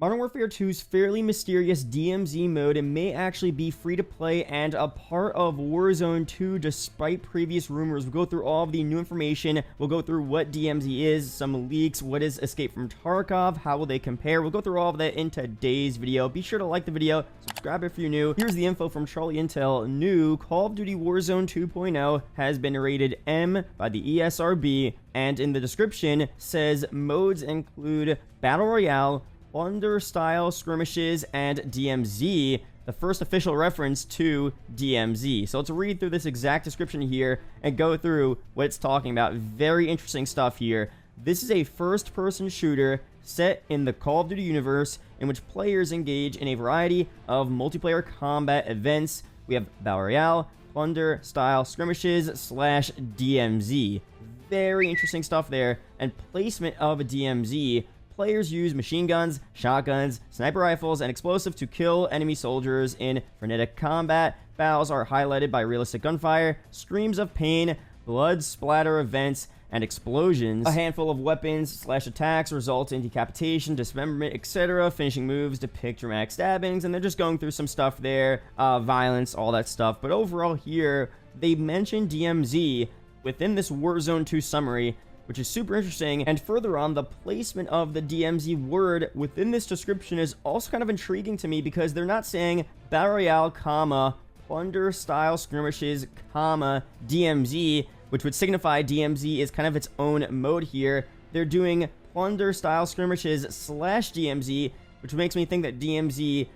Modern Warfare 2's fairly mysterious DMZ mode may actually be free to play and a part of Warzone 2 despite previous rumors. We'll go through all of the new information. We'll go through what DMZ is, some leaks, what is Escape from Tarkov, how will they compare. We'll go through all of that in today's video. Be sure to like the video, subscribe if you're new. Here's the info from Charlie Intel. New Call of Duty Warzone 2.0 has been rated M by the ESRB, and in the description says modes include Battle Royale, Plunder-style skirmishes, and DMZ, the first official reference to DMZ. So let's read through this exact description here and go through what it's talking about. Very interesting stuff here. This is a first-person shooter set in the Call of Duty universe in which players engage in a variety of multiplayer combat events. We have Battle Royale, Plunder-style skirmishes / DMZ. Very interesting stuff there. And placement of a DMZ. Players use machine guns, shotguns, sniper rifles, and explosives to kill enemy soldiers in frenetic combat. Battles are highlighted by realistic gunfire, screams of pain, blood splatter events, and explosions. A handful of weapons / attacks result in decapitation, dismemberment, etc. Finishing moves depict dramatic stabbings, and they're just going through some stuff there, violence, all that stuff. But overall here, they mentioned DMZ within this Warzone 2 summary, which is super interesting. And further on, the placement of the DMZ word within this description is also kind of intriguing to me because they're not saying Battle Royale, comma, Plunder-style skirmishes, comma, DMZ, which would signify DMZ is kind of its own mode here. They're doing Plunder-style skirmishes / DMZ, which makes me think that DMZ,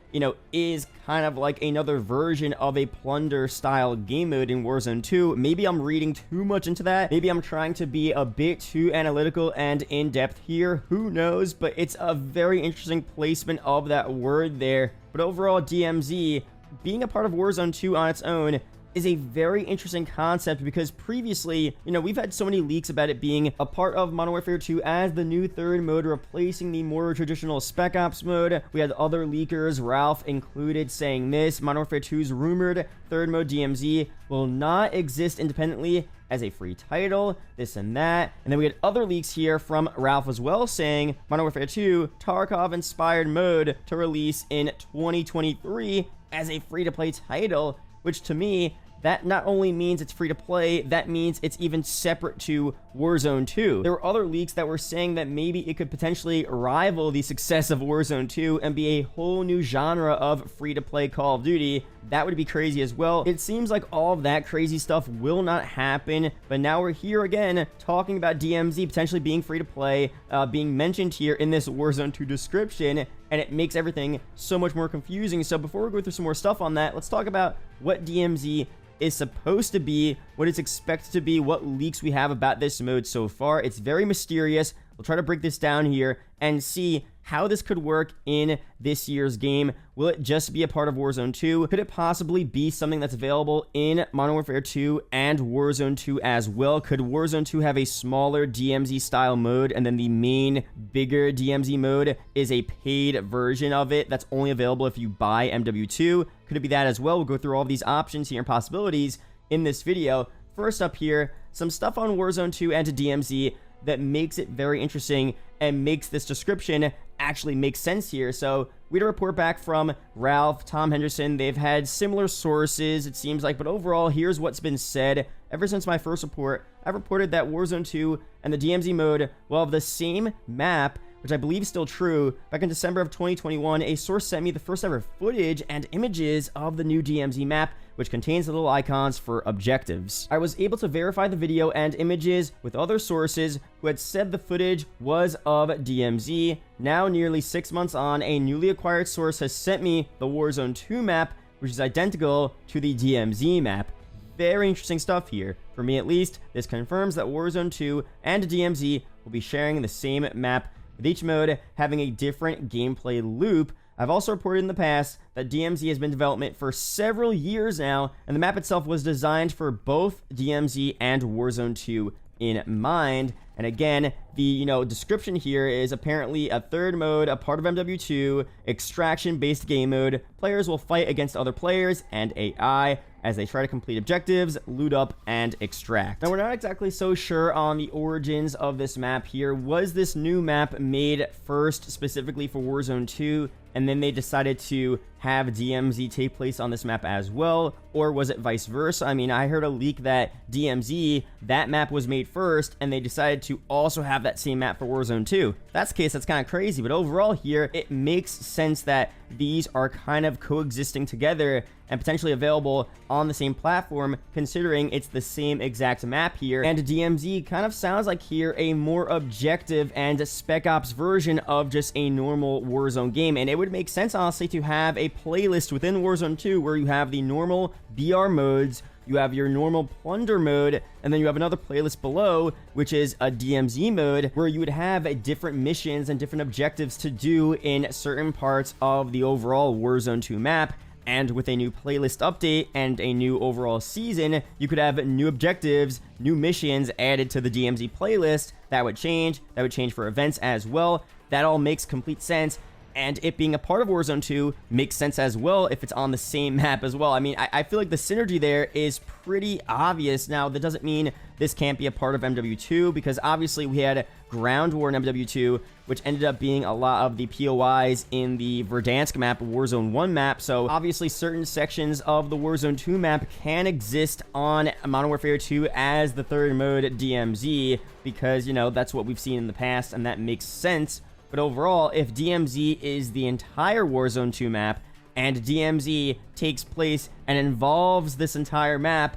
is kind of like another version of a Plunder-style game mode in Warzone 2. Maybe I'm reading too much into that. Maybe I'm trying to be a bit too analytical and in-depth here. Who knows? But it's a very interesting placement of that word there. But overall, DMZ, being a part of Warzone 2 on its own, is a very interesting concept because previously, we've had so many leaks about it being a part of Modern Warfare 2 as the new third mode, replacing the more traditional Spec Ops mode. We had other leakers, Ralph included, saying this: Modern Warfare 2's rumored third mode DMZ will not exist independently as a free title, this and that. And then we had other leaks here from Ralph as well, saying Modern Warfare 2 Tarkov-inspired mode to release in 2023 as a free-to-play title, which to me, that not only means it's free to play, that means it's even separate to Warzone 2. There were other leaks that were saying that maybe it could potentially rival the success of Warzone 2 and be a whole new genre of free-to-play Call of Duty. That would be crazy as well. It seems like all of that crazy stuff will not happen, but now we're here again talking about DMZ potentially being free to play, being mentioned here in this Warzone 2 description, and it makes everything so much more confusing. So before we go through some more stuff on that, let's talk about what DMZ is supposed to be, what it's expected to be, what leaks we have about this mode so far. It's very mysterious. We'll try to break this down here and see how this could work in this year's game. Will it just be a part of Warzone 2? Could it possibly be something that's available in Modern Warfare 2 and Warzone 2 as well? Could Warzone 2 have a smaller DMZ style mode and then the main bigger DMZ mode is a paid version of it that's only available if you buy MW2? Could it be that as well? We'll go through all of these options here and possibilities in this video. First up here, some stuff on Warzone 2 and to DMZ that makes it very interesting and makes this description actually make sense here. So we had a report back from Ralph, Tom Henderson. They've had similar sources, it seems like, but overall, here's what's been said. Ever since my first report, I've reported that Warzone 2 and the DMZ mode will have the same map, which I believe is still true. Back in December of 2021, a source sent me the first ever footage and images of the new DMZ map, which contains the little icons for objectives. I was able to verify the video and images with other sources who had said the footage was of DMZ. Now, nearly 6 months on, a newly acquired source has sent me the Warzone 2 map, which is identical to the DMZ map. Very interesting stuff here. For me at least, this confirms that Warzone 2 and DMZ will be sharing the same map, with each mode having a different gameplay loop. I've also reported in the past that DMZ has been in development for several years now, and the map itself was designed for both DMZ and Warzone 2 in mind. And again, the description here is apparently a third mode, a part of MW2, extraction-based game mode. Players will fight against other players and AI. as they try to complete objectives, loot up, and extract. Now, we're not exactly so sure on the origins of this map here. Was this new map made first specifically for Warzone 2, and then they decided to have DMZ take place on this map as well? Or was it vice versa? I mean, I heard a leak that DMZ, that map was made first, and they decided to also have that same map for Warzone 2. If that's the case, that's kind of crazy, but overall here, it makes sense that these are kind of coexisting together and potentially available on the same platform, considering it's the same exact map here. And DMZ kind of sounds like here a more objective and Spec Ops version of just a normal Warzone game. And it would make sense, honestly, to have a playlist within Warzone 2 where you have the normal BR modes, you have your normal plunder mode, and then you have another playlist below, which is a DMZ mode, where you would have different missions and different objectives to do in certain parts of the overall Warzone 2 map. And with a new playlist update and a new overall season, you could have new objectives, new missions added to the DMZ playlist. That would change for events as well. That all makes complete sense. And it being a part of Warzone 2 makes sense as well if it's on the same map as well. I mean, I feel like the synergy there is pretty obvious. Now, that doesn't mean this can't be a part of MW2, because obviously we had Ground War in MW2, which ended up being a lot of the POIs in the Verdansk map, Warzone 1 map. So obviously certain sections of the Warzone 2 map can exist on Modern Warfare 2 as the third mode DMZ, because, you know, that's what we've seen in the past, and that makes sense. But overall, if DMZ is the entire Warzone 2 map, and DMZ takes place and involves this entire map,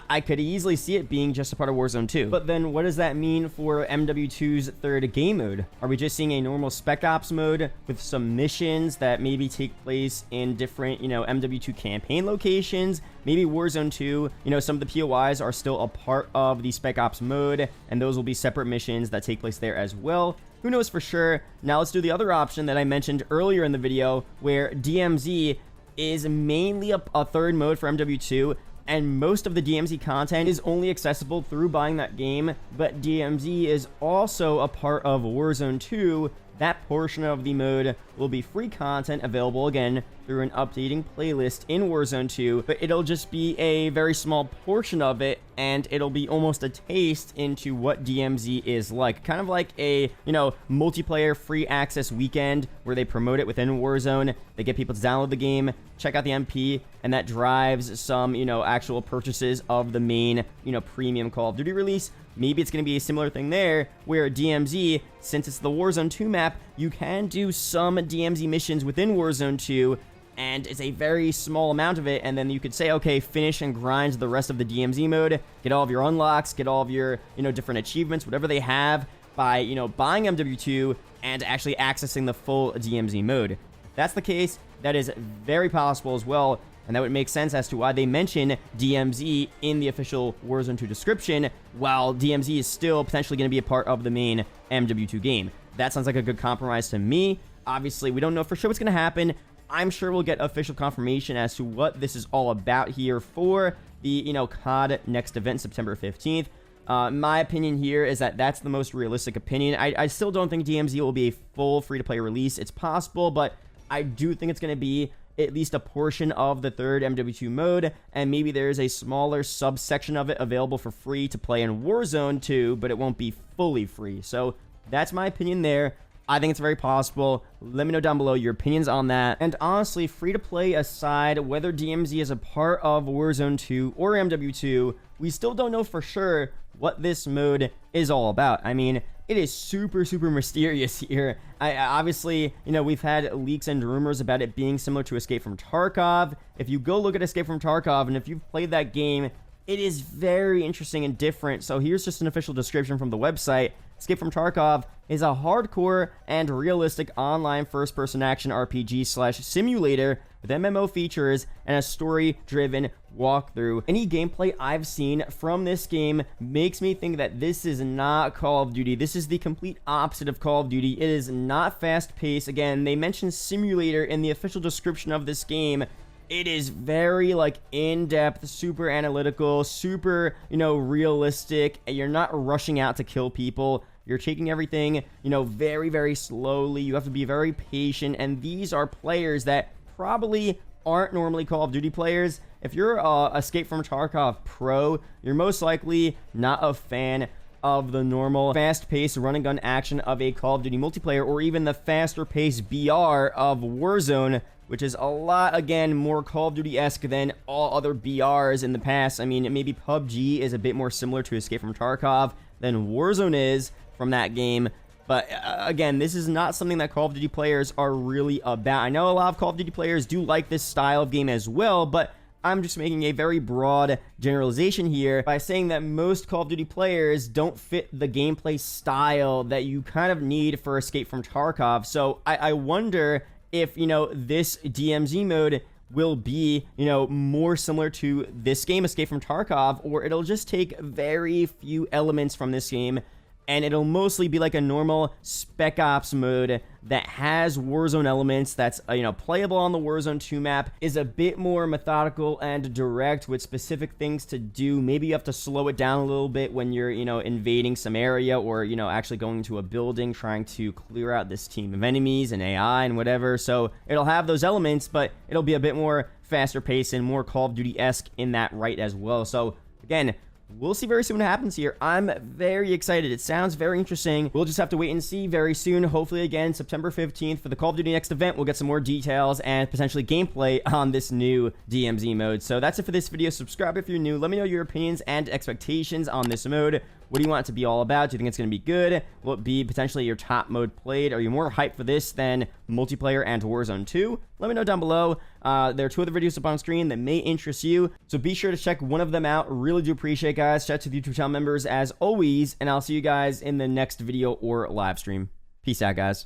I could easily see it being just a part of Warzone 2. But then what does that mean for MW2's third game mode? Are we just seeing a normal Spec Ops mode with some missions that maybe take place in different, you know, MW2 campaign locations? Maybe Warzone 2, you know, some of the POIs are still a part of the Spec Ops mode, and those will be separate missions that take place there as well. Who knows for sure? Now let's do the other option that I mentioned earlier in the video, where DMZ is mainly a third mode for MW2, and most of the DMZ content is only accessible through buying that game, but DMZ is also a part of Warzone 2. That portion of the mode will be free content available again through an updating playlist in Warzone 2, but it'll just be a very small portion of it, and it'll be almost a taste into what DMZ is like. Kind of like a, you know, multiplayer free access weekend where they promote it within Warzone. They get people to download the game, check out the MP, and that drives some, you know, actual purchases of the main, you know, premium Call of Duty release. Maybe it's going to be a similar thing there, where DMZ, since it's the Warzone 2 map, you can do some DMZ missions within Warzone 2, and it's a very small amount of it, and then you could say, okay, finish and grind the rest of the DMZ mode, get all of your unlocks, get all of your, you know, different achievements, whatever they have, by, you know, buying MW2 and actually accessing the full DMZ mode. If that's the case, that is very possible as well. And that would make sense as to why they mention DMZ in the official Warzone 2 description, while DMZ is still potentially going to be a part of the main MW2 game. That sounds like a good compromise to me. Obviously, we don't know for sure what's going to happen. I'm sure we'll get official confirmation as to what this is all about here for the, you know, COD next event, September 15th. My opinion here is that that's the most realistic opinion. I still don't think DMZ will be a full free-to-play release. It's possible, but I do think it's going to be at least a portion of the third MW2 mode, and maybe there's a smaller subsection of it available for free to play in Warzone 2, but it won't be fully free. So that's my opinion there. I think it's very possible. Let me know down below your opinions on that. And honestly, free-to-play aside, whether DMZ is a part of Warzone 2 or MW2, we still don't know for sure what this mode is all about. I mean, it is super, super mysterious here. Obviously, you know, we've had leaks and rumors about it being similar to Escape from Tarkov. If you go look at Escape from Tarkov, and if you've played that game, it is very interesting and different. So here's just an official description from the website. Escape from Tarkov is a hardcore and realistic online first-person action RPG/simulator with MMO features and a story-driven walkthrough. Any gameplay I've seen from this game makes me think that this is not Call of Duty. This is the complete opposite of Call of Duty. It is not fast-paced. Again, they mention simulator in the official description of this game. It is very, like, in-depth, super analytical, super, you know, realistic. You're not rushing out to kill people. You're taking everything, you know, very, very slowly. You have to be very patient. And these are players that probably aren't normally Call of Duty players, if you're Escape from Tarkov Pro, you're most likely not a fan of the normal fast-paced run-and-gun action of a Call of Duty multiplayer, or even the faster-paced BR of Warzone, which is a lot, again, more Call of Duty-esque than all other BRs in the past. I mean, maybe PUBG is a bit more similar to Escape from Tarkov than Warzone is from that game. But again, this is not something that Call of Duty players are really about. I know a lot of Call of Duty players do like this style of game as well, but I'm just making a very broad generalization here by saying that most Call of Duty players don't fit the gameplay style that you kind of need for Escape from Tarkov. So I wonder if, you know, this DMZ mode will be, you know, more similar to this game, Escape from Tarkov, or it'll just take very few elements from this game and it'll mostly be like a normal Spec Ops mode that has Warzone elements, that's, you know, playable on the Warzone 2 map, is a bit more methodical and direct with specific things to do. Maybe you have to slow it down a little bit when you're, you know, invading some area, or, you know, actually going into a building, trying to clear out this team of enemies and AI and whatever. So it'll have those elements, but it'll be a bit more faster paced and more Call of Duty-esque in that right as well. So again, we'll see very soon what happens here. I'm very excited. It sounds very interesting. We'll just have to wait and see very soon. Hopefully, again, September 15th for the Call of Duty Next event, we'll get some more details and potentially gameplay on this new DMZ mode. So that's it for this video. Subscribe if you're new. Let me know your opinions and expectations on this mode. What do you want it to be all about? Do you think it's going to be good? Will it be potentially your top mode played? Are you more hyped for this than multiplayer and Warzone 2? Let me know down below. There are 2 other videos up on screen that may interest you, so be sure to check one of them out. Really do appreciate it, guys. Shout out to the YouTube channel members as always, and I'll see you guys in the next video or live stream. Peace out, guys.